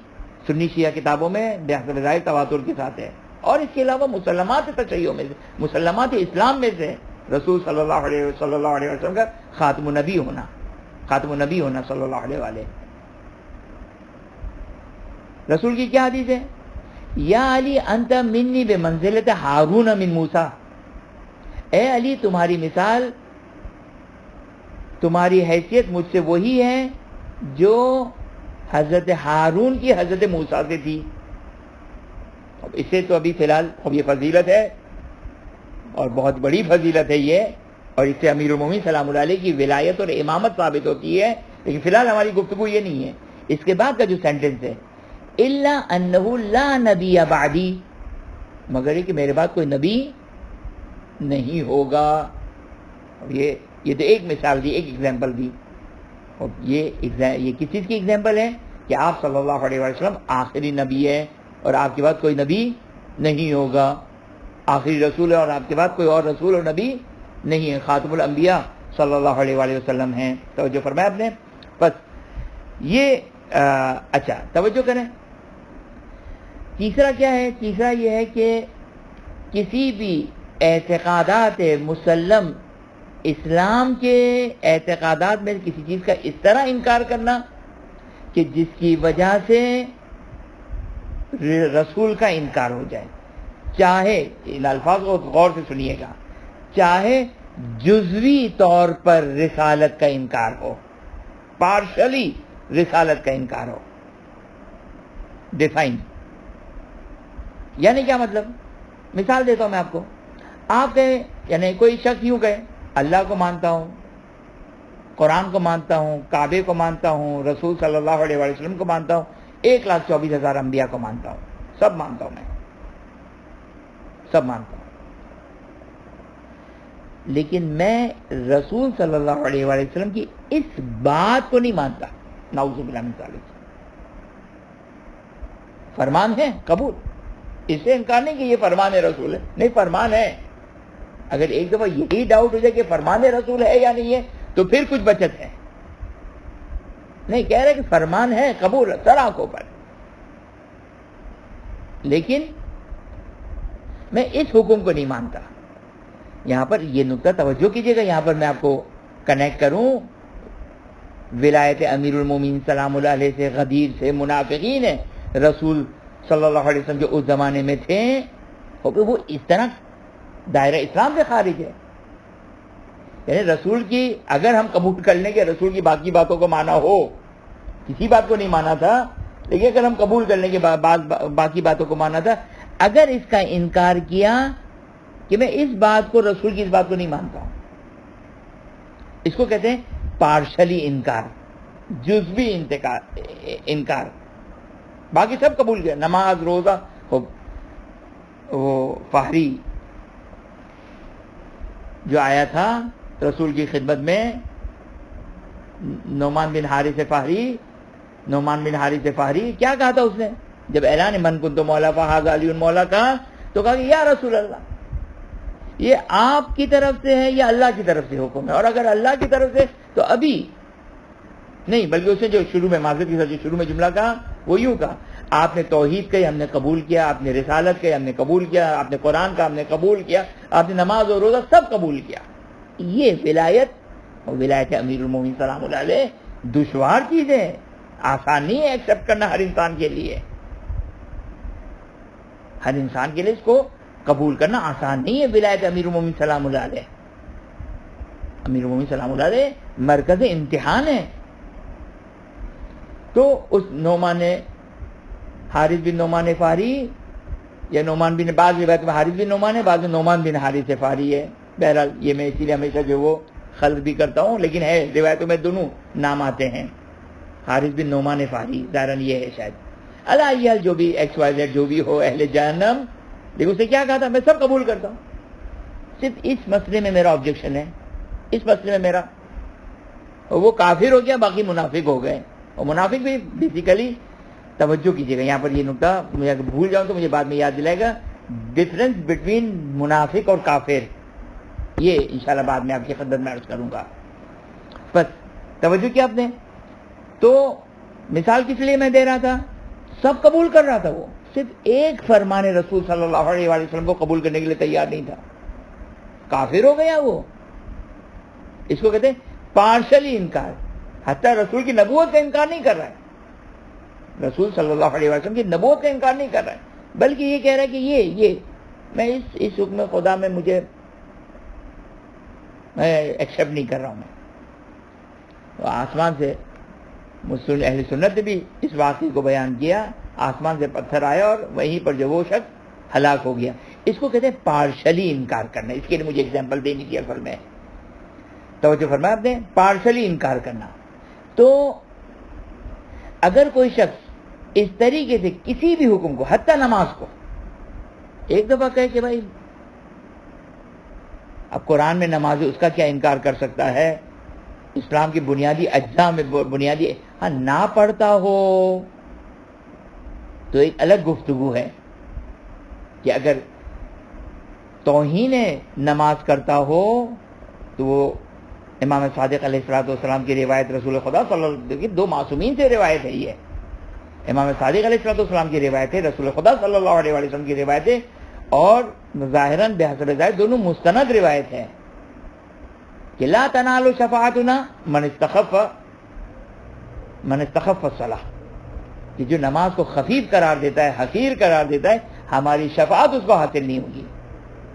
سنی شیعہ کتابوں میں بحث ظاہر تواتر کے ساتھ ہے. اور اس کے علاوہ مسلمات تشیع میں سے، مسلمات اسلام میں سے رسول صلی اللہ علیہ وسلم کا خاتم النبی ہونا صلی اللہ علیہ وآلہ. رسول کی کیا حدیث ہے؟ یا علی انت منی بمنزلت ہارون من موسیٰ، اے علی تمہاری مثال، تمہاری حیثیت مجھ سے وہی ہے جو حضرت ہارون کی حضرت موسیٰ سے تھی. اب اس سے تو ابھی فی الحال اب یہ فضیلت ہے اور بہت بڑی فضیلت ہے یہ، اور اس سے امیر المومنین سلام اللہ علیہ کی ولایت اور امامت ثابت ہوتی ہے. لیکن فی الحال ہماری گفتگو یہ نہیں ہے. اس کے بعد کا جو سینٹنس ہے، الا انہ لا نبی بعدی، مگر یہ کہ میرے بعد کوئی نبی نہیں ہوگا. یہ تو ایک مثال دی، ایک ایگزامپل دی. اور یہ کس چیز کی ایگزامپل ہے؟ کہ آپ صلی اللہ علیہ وسلم آخری نبی ہے اور آپ کے بعد کوئی نبی نہیں ہوگا. آخری رسول ہے اور آپ کے بعد کوئی اور رسول اور نبی نہیں ہے. خاتم الانبیاء صلی اللہ علیہ وآلہ وسلم ہیں. توجہ فرمایا آپ نے. بس یہ اچھا توجہ کریں. تیسرا کیا ہے؟ تیسرا یہ ہے کہ کسی بھی اعتقادات مسلم اسلام کے اعتقادات میں کسی چیز کا اس طرح انکار کرنا کہ جس کی وجہ سے رسول کا انکار ہو جائے، چاہے ان الفاظ کو غور سے سنیے گا، چاہے جزوی طور پر رسالت کا انکار ہو، پارشلی رسالت کا انکار ہو. ڈیفائن یعنی کیا مطلب؟ مثال دیتا ہوں میں آپ کو. آپ کہیں، یعنی کوئی شخص یوں کہے اللہ کو مانتا ہوں، قرآن کو مانتا ہوں، کعبے کو مانتا ہوں، رسول صلی اللہ علیہ وسلم کو مانتا ہوں، 1,24,000 انبیاء کو مانتا ہوں، سب مانتا ہوں، میں سب مانتا ہوں، لیکن میں رسول صلی اللہ علیہ وسلم کی اس بات کو نہیں مانتا. نعوذ باللہ من ذالک. فرمان ہے قبول، اس سے انکار نہیں کہ یہ فرمان رسول ہے، نہیں، فرمان ہے. اگر ایک دفعہ یہی ڈاؤٹ ہو جائے کہ فرمان رسول ہے یا نہیں ہے تو پھر کچھ بچت ہے. نہیں کہہ رہے کہ فرمان ہے، قبول سر آنکھوں پر، لیکن میں اس حکم کو نہیں مانتا. یہاں پر یہ نقطہ توجہ کیجئے گا، یہاں پر میں آپ کو کنیکٹ کروں ولایت امیر المومنین سلام اللہ علیہ سے، غدیر سے، منافقین ہے رسول صلی اللہ علیہ وسلم جو اس زمانے میں تھے، وہ اس طرح دائرہ اسلام سے خارج ہے. یعنی رسول کی اگر ہم قبول کر لیں کہ رسول کی باقی باتوں کو مانا ہو، کسی بات کو نہیں مانا تھا، لیکن اگر ہم قبول کر لیں کہ باقی باتوں کو مانا تھا، اگر اس کا انکار کیا کہ میں اس بات کو، رسول کی اس بات کو نہیں مانتا ہوں، اس کو کہتے ہیں پارشلی انکار، جزوی انکار. باقی سب قبول کیا، نماز، روزہ، وہ فہری جو آیا تھا رسول کی خدمت میں، نعمان بن حارث فہری کیا کہا تھا اس نے جب اعلان من کنت مولا فہذا علی مولا کہا تو کہا کہ یا رسول اللہ، یہ آپ کی طرف سے ہے یا اللہ کی طرف سے حکم ہے؟ اور اگر اللہ کی طرف سے تو ابھی نہیں، بلکہ اس نے جو شروع میں معذرت کے ساتھ جو شروع میں جملہ کہا وہ یوں کہا، آپ نے توحید کہی ہم نے قبول کیا، آپ نے رسالت کہی ہم نے قبول کیا، آپ نے قرآن کہا ہم نے قبول کیا، آپ نے نماز اور روزہ سب قبول کیا. یہ ولایت اور ولایت امیر المومنین سلام اللہ علیہ دشوار چیز ہے، آسان نہیں ہے ایکسیپٹ کرنا ہر انسان کے لیے. ہر انسان کے لیے اس کو قبول کرنا آسان نہیں ہے. ولایت امیر المومنین سلام اللہ علیہ، امیر المومنین سلام اللہ علیہ مرکز امتحان ہے. تو اس نعمان حارث بن نعمان فہری یا نعمان بن، بعض روایت میں حارث بن نعمان ہے، بعض میں نعمان بن حارث فہری ہے. بہرحال یہ میں اسی لیے ہمیشہ جو وہ خلط بھی کرتا ہوں، لیکن ہے روایتوں میں دونوں نام آتے ہیں، حارث بن نعمان فہری، ظاہراً یہ ہے شاید. اللہ جو بھی ایکس وائی زیڈ جو بھی ہو اہل جہنم، لیکن اسے کیا کہا تھا؟ میں سب قبول کرتا ہوں، صرف اس مسئلے میں میرا آبجیکشن ہے، اس مسئلے میں میرا، وہ کافر ہو گیا، باقی منافق ہو گئے. اور منافق بھی بیسیکلی توجہ کیجیے گا یہاں پر، یہ نقطہ مجھے اگر بھول جاؤں تو مجھے بعد میں یاد دلائے گا، ڈفرنس بٹوین منافق اور کافر، یہ انشاءاللہ بعد میں آپ کی خدمت میں عرض کروں گا. بس توجہ کیا آپ نے؟ تو مثال کس لیے میں دے رہا تھا؟ سب قبول کر رہا تھا، وہ صرف ایک فرمان رسول صلی اللہ علیہ وسلم کو قبول کرنے کے لیے تیار نہیں تھا، کافر ہو گیا وہ. اس کو کہتے ہیں پارشلی انکار. حتیٰ رسول کی نبوت کا انکار نہیں کر رہا ہے، رسول صلی اللہ علیہ وسلم کی نبوت کا انکار نہیں کر رہا ہے، بلکہ یہ کہہ رہا ہے کہ یہ میں اس حکم خدا میں میں ایکسیپٹ نہیں کر رہا ہوں. میں تو آسمان سے مسلم اہل سنت نے بھی اس واقعے کو بیان کیا، آسمان سے پتھر آیا اور وہیں پر جو وہ شخص ہلاک ہو گیا. اس کو کہتے ہیں پارشلی انکار کرنا. اس کے لیے مجھے ایگزامپل دینی تھی اصل میں، توجہ فرمایا آپ نے، پارشلی انکار کرنا. تو اگر کوئی شخص اس طریقے سے کسی بھی حکم کو، حتیٰ نماز کو، ایک دفعہ کہے کہ بھائی اب قرآن میں نماز ہے، اس کا کیا انکار کر سکتا ہے؟ اسلام کی بنیادی اجزاء میں بنیادی، ہاں نہ پڑھتا ہو تو ایک الگ گفتگو ہے کہ اگر توہین نماز کرتا ہو تو وہ امام صادق علیہ السلام کی روایت، رسول خدا صلی اللہ علیہ وسلم، دو معصومین سے روایت ہے، یہ امام صادق علیہ السلام کی روایت ہے، رسول خدا صلی اللہ علیہ وسلم کی روایت ہے، اور ظاہراً بحسب ظاہر دونوں مستند روایت ہے. کہ لا تنالوا شفاعتنا من استخف الصلاح، کہ جو نماز کو خفیف قرار دیتا ہے، حقیر قرار دیتا ہے، ہماری شفاعت اس کو حاصل نہیں ہوگی.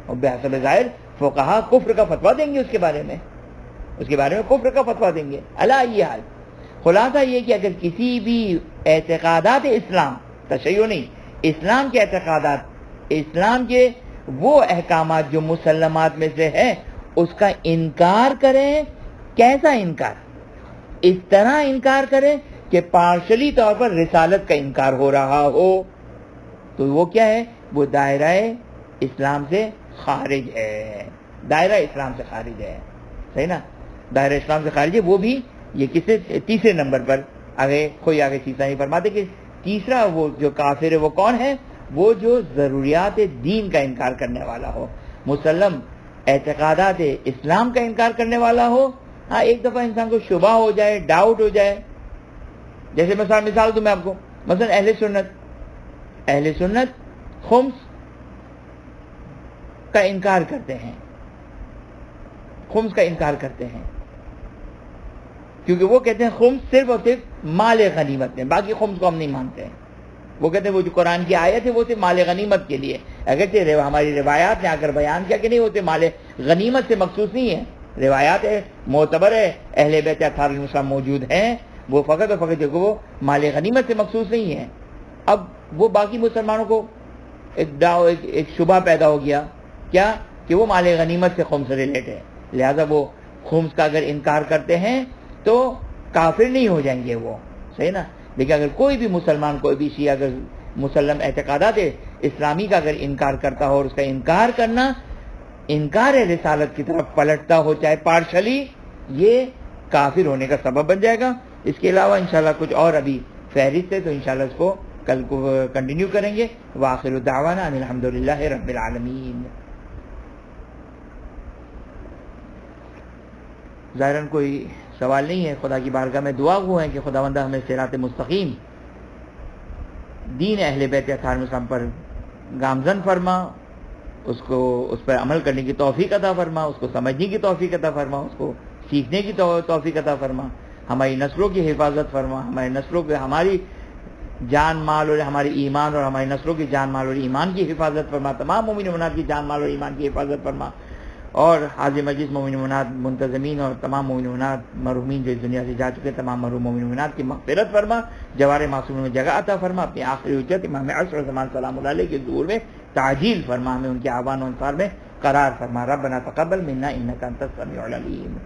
اور بحسب ظاہر فقہا کفر کا فتویٰ دیں گے اس کے بارے میں کفر کا فتویٰ دیں گے. علی ای حال خلاصہ یہ کہ اگر کسی بھی اعتقادات اسلام، تشیع نہیں، اسلام کے اعتقادات، اسلام کے وہ احکامات جو مسلمات میں سے ہے، اس کا انکار کریں، کیسا انکار؟ اس طرح انکار کریں کہ پارشلی طور پر رسالت کا انکار ہو رہا ہو، تو وہ کیا ہے؟ وہ دائرہ اسلام سے خارج ہے، دائرہ اسلام سے خارج ہے. صحیح نا؟ دائرہ اسلام سے خارج ہے. وہ بھی یہ کسے؟ تیسرے نمبر پر آگے تیسرا ہی فرماتے کہ تیسرا وہ جو کافر ہے وہ کون ہے؟ وہ جو ضروریات دین کا انکار کرنے والا ہو، مسلم اعتقادات اسلام کا انکار کرنے والا ہو. ہاں ایک دفعہ انسان کو شبہ ہو جائے، ڈاؤٹ ہو جائے، جیسے مثال دوں میں آپ کو، مثلا اہل سنت خمس کا انکار کرتے ہیں، خمس کا انکار کرتے ہیں، کیونکہ وہ کہتے ہیں خمس صرف اور صرف مال غنیمت میں، باقی خمس کو ہم نہیں مانتے ہیں. وہ کہتے ہیں وہ جو قرآن کی آیت ہے وہ صرف مال غنیمت کے لیے، اگرچہ ہماری روایات نے آ کر بیان کیا کہ نہیں ہوتے، مال غنیمت سے مخصوص نہیں ہے، روایات ہے، معتبر ہے، اہل بیت اطہار المسلم موجود ہیں، وہ فقط اور فقط دیکھو وہ مال غنیمت سے مخصوص نہیں ہے. اب وہ باقی مسلمانوں کو ایک شبہ پیدا ہو گیا، کیا؟ کہ وہ مال غنیمت سے خمس ریلیٹ ہے، لہذا وہ خمس کا اگر انکار کرتے ہیں تو کافر نہیں ہو جائیں گے وہ. صحیح نا؟ لیکن اگر کوئی بھی مسلمان، کوئی بھی شیعہ اگر مسلم اعتقادات اسلامی کا اگر انکار کرتا ہو، اور اس کا انکار کرنا انکار رسالت کی طرف پلٹتا ہو چاہے پارشلی، یہ کافر ہونے کا سبب بن جائے گا. اس کے علاوہ انشاءاللہ کچھ اور ابھی فہرست ہے، تو انشاءاللہ اس کو کل کو کنٹینیو کریں گے. وآخر دعوانا ان الحمدللہ رب العالمین. ظاہراً کوئی سوال نہیں ہے. خدا کی بارگاہ میں دعا گو ہیں کہ خداوند ہمیں صراط مستقیم دین اہل بیت اطہار السلام پر گامزن فرما، اس پر عمل کرنے کی توفیق عطا فرما، اس کو سمجھنے کی توفیق عطا فرما، اس کو سیکھنے کی توفیق عطا فرما، ہماری نسلوں کی حفاظت فرما، ہماری نسلوں کے، ہماری جان مال اور ہماری ایمان اور ہماری نسلوں کی جان مال اور ایمان کی حفاظت فرما، تمام مومن مومنات کی جان مال اور ایمان کی حفاظت فرما، اور حاضر مجلس مومن مومنات منتظمین اور تمام مومن مومنات مرحومین جو اس دنیا سے جا چکے، تمام مرحوم مومن مومنات کی مغفرت فرما، جوار معصومین میں جگہ عطا فرما، اپنی آخری حجت امام عصر زمان سلام اللہ علیہ کے ظہور میں تعجیل فرما، ہمیں ان کے آوان و انصار میں قرار فرما. ربنا تقبل منا انک انت السمیع العلیم.